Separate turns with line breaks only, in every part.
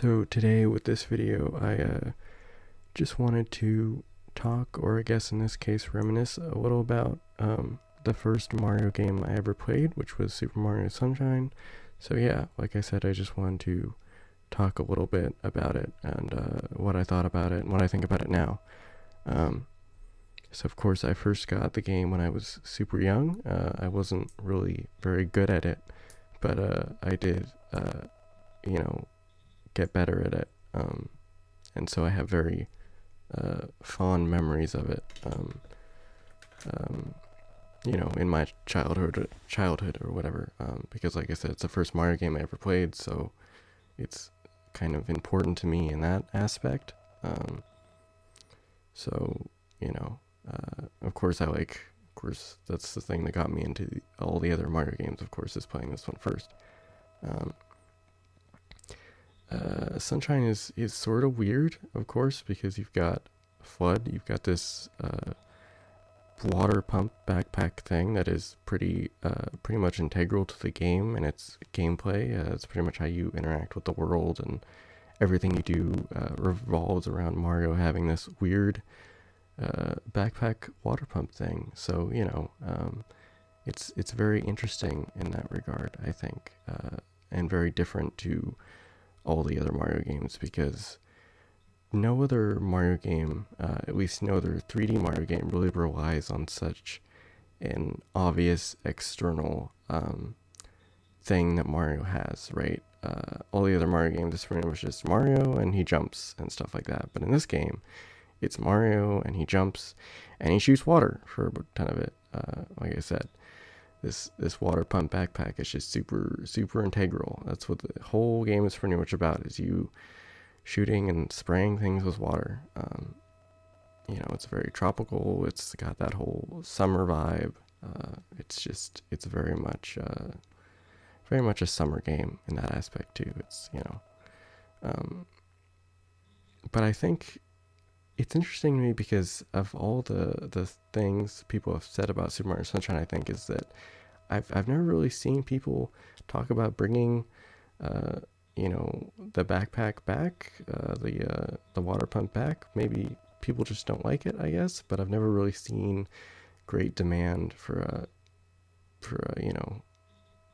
So today with this video, I just wanted to talk, or I guess in this case reminisce a little about the first Mario game I ever played, which was Super Mario Sunshine. So yeah, like I said, I just wanted to talk a little bit about it and what I thought about it and what I think about it now. Um, so of course I first got the game when I was super young. I wasn't really very good at it, but I did, you know, get better at it. And so I have very fond memories of it. Um, in my childhood or whatever. Because, like I said, it's the first Mario game I ever played, so it's kind of important to me in that aspect. So of course, Of course, that's the thing that got me into all the other Mario games. Of course, is playing this one first. Um, Sunshine is sort of weird, of course, because you've got Flood, you've got this water pump backpack thing that is pretty much integral to the game and its gameplay. It's pretty much how you interact with the world, and everything you do revolves around Mario having this weird backpack water pump thing. So it's very interesting in that regard, I think, and very different to all the other Mario games, because no other Mario game, at least no other 3D Mario game, really relies on such an obvious external thing that Mario has, right? All the other Mario games, it's pretty much just Mario and he jumps and stuff like that. But in this game, it's Mario and he jumps and he shoots water for a ton of it. Like I said, this water pump backpack is just super integral. That's what the whole game is pretty much about, is you shooting and spraying things with water. It's very tropical. It's got that whole summer vibe. It's very much a summer game in that aspect too. But I think it's interesting to me because of all the things people have said about Super Mario Sunshine. I think is that I've never really seen people talk about bringing the backpack back, the water pump back. Maybe people just don't like it, I guess. But I've never really seen great demand for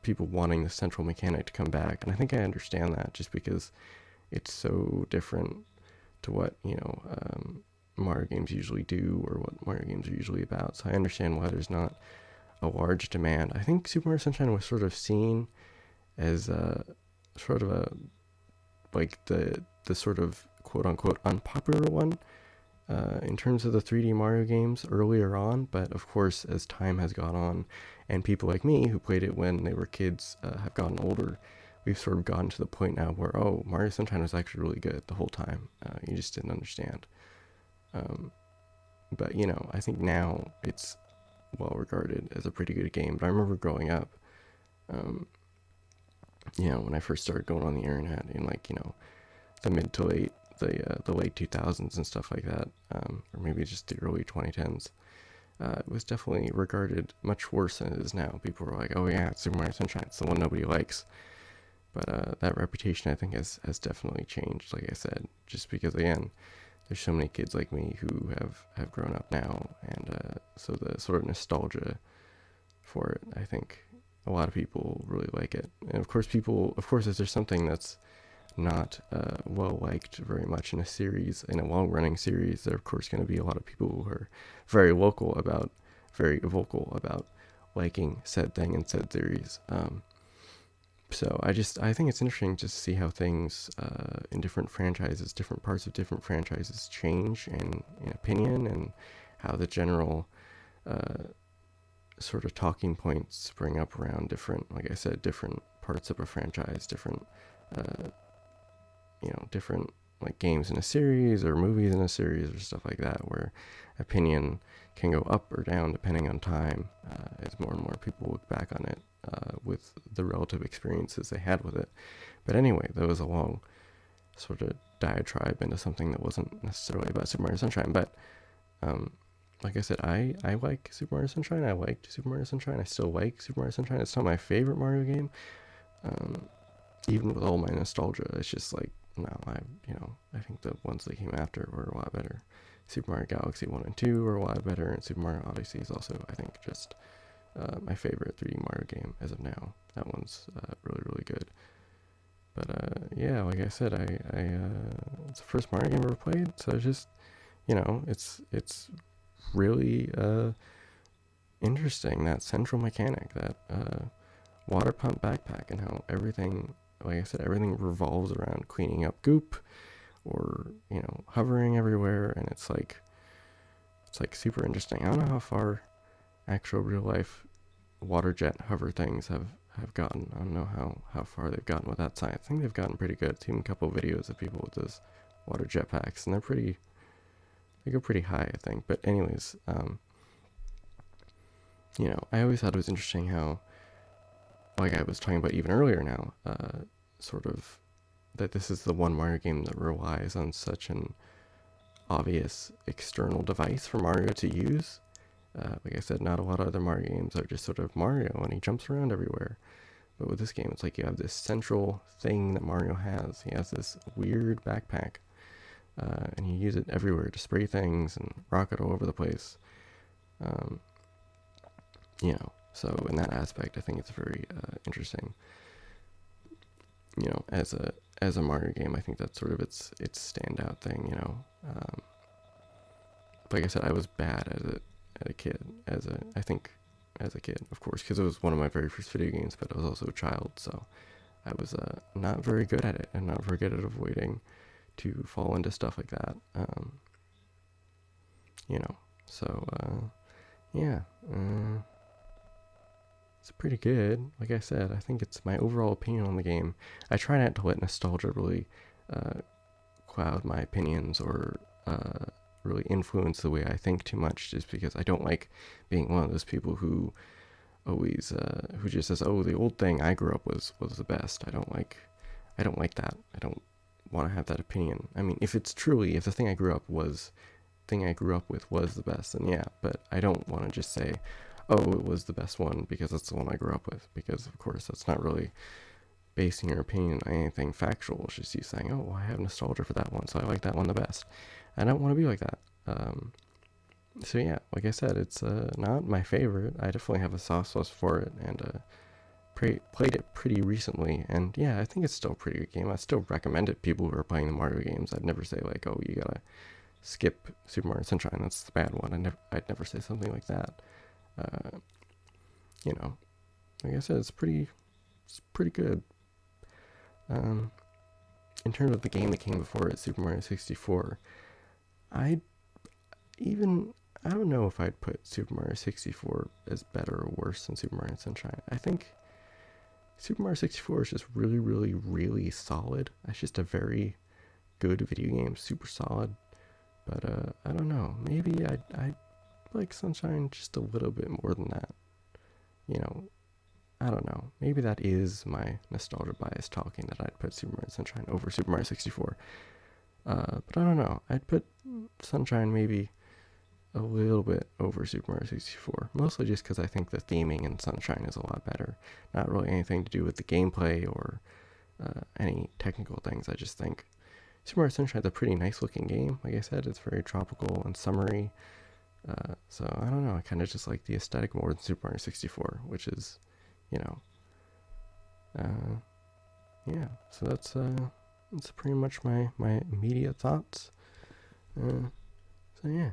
people wanting the central mechanic to come back. And I think I understand that, just because it's so different to what Mario games usually do, or what Mario games are usually about. So I understand why there's not a large demand. I think Super Mario Sunshine was sort of seen as sort of the sort of quote unquote unpopular one in terms of the 3D Mario games earlier on. But of course, as time has gone on, and people like me who played it when they were kids have gotten older, we've sort of gotten to the point now where, Mario Sunshine was actually really good the whole time. You just didn't understand. But I think now it's well regarded as a pretty good game. But I remember growing up, when I first started going on the internet in the mid to late the late 2000s and stuff like that, or maybe just the early 2010s. It was definitely regarded much worse than it is now. People were like, "Oh yeah, it's Super Mario Sunshine. It's the one nobody likes." But that reputation, I think, has definitely changed, like I said, just because, again, there's so many kids like me who have grown up now, and so the sort of nostalgia for it, I think a lot of people really like it. And of course, if there's something that's not well liked very much in a long-running series, there are of course going to be a lot of people who are very vocal about liking said thing and said series. So I think it's interesting to see how things in different parts of different franchises change in opinion, and how the general sort of talking points spring up around different parts of a franchise, different games in a series or movies in a series or stuff like that, where opinion can go up or down depending on time, as more and more people look back on it with the relative experiences they had with it. But anyway, that was a long sort of diatribe into something that wasn't necessarily about Super Mario Sunshine. But like I said, I like Super Mario Sunshine. I liked Super Mario Sunshine. I still like Super Mario Sunshine. It's not my favorite Mario game. Even with all my nostalgia, it's just no, I think the ones that came after were a lot better. Super Mario Galaxy 1 and 2 were a lot better, and Super Mario Odyssey is also, I think, just my favorite 3D Mario game as of now. That one's really, really good. But yeah, like I said, it's the first Mario game I ever played, so it's just, it's really interesting, that central mechanic, that water pump backpack, and how everything, like I said, everything revolves around cleaning up goop or hovering everywhere, and it's like super interesting. I don't know how far actual real life water jet hover things have gotten. I don't know how far they've gotten with that science. I think they've gotten pretty good. I've seen a couple of videos of people with those water jet packs, and they go pretty high, I think. But anyways, I always thought it was interesting how, like I was talking about even earlier now, sort of that this is the one Mario game that relies on such an obvious external device for Mario to use. Like I said, not a lot of other Mario games are just sort of Mario and he jumps around everywhere. But with this game, it's like you have this central thing that Mario has. He has this weird backpack, and you use it everywhere to spray things and rocket all over the place. So in that aspect, I think it's very interesting. As a Mario game, I think that's sort of its standout thing. Like I said, I was bad at a kid, as a kid, of course, because it was one of my very first video games, but I was also a child, so I was not very good at it, and not very good at avoiding to fall into stuff like that. Yeah, it's pretty good. Like I said, I think it's my overall opinion on the game. I try not to let nostalgia really cloud my opinions or really influence the way I think too much, just because I don't like being one of those people who always who just says, "Oh, the old thing I grew up was the best." I don't like that. I don't want to have that opinion. I mean, if the thing I grew up with was the best, then yeah. But I don't want to just say, "Oh, it was the best one because that's the one I grew up with," because of course that's not really basing your opinion on anything factual. It's just you saying, "Oh, well, I have nostalgia for that one, so I like that one the best." I don't want to be like that. So yeah, like I said, it's not my favorite. I definitely have a soft spot for it, and played it pretty recently. And yeah, I think it's still a pretty good game. I still recommend it to people who are playing the Mario games. I'd never say like, "Oh, you gotta skip Super Mario Sunshine. That's the bad one." I'd never say something like that. Uh, like I said, it's pretty good. In terms of the game that came before it, Super Mario 64, I don't know if I'd put Super Mario 64 as better or worse than Super Mario Sunshine. I think Super Mario 64 is just really, really, really solid. It's just a very good video game, super solid. But I don't know. Maybe I like Sunshine just a little bit more than that. I don't know. Maybe that is my nostalgia bias talking, that I'd put Super Mario Sunshine over Super Mario 64. But I don't know. I'd put Sunshine maybe a little bit over Super Mario 64. Mostly just because I think the theming in Sunshine is a lot better. Not really anything to do with the gameplay or any technical things. I just think Super Mario Sunshine is a pretty nice looking game. Like I said, it's very tropical and summery. So I don't know. I kind of just like the aesthetic more than Super Mario 64, which is, yeah. So that's pretty much my immediate thoughts. So yeah.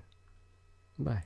Bye.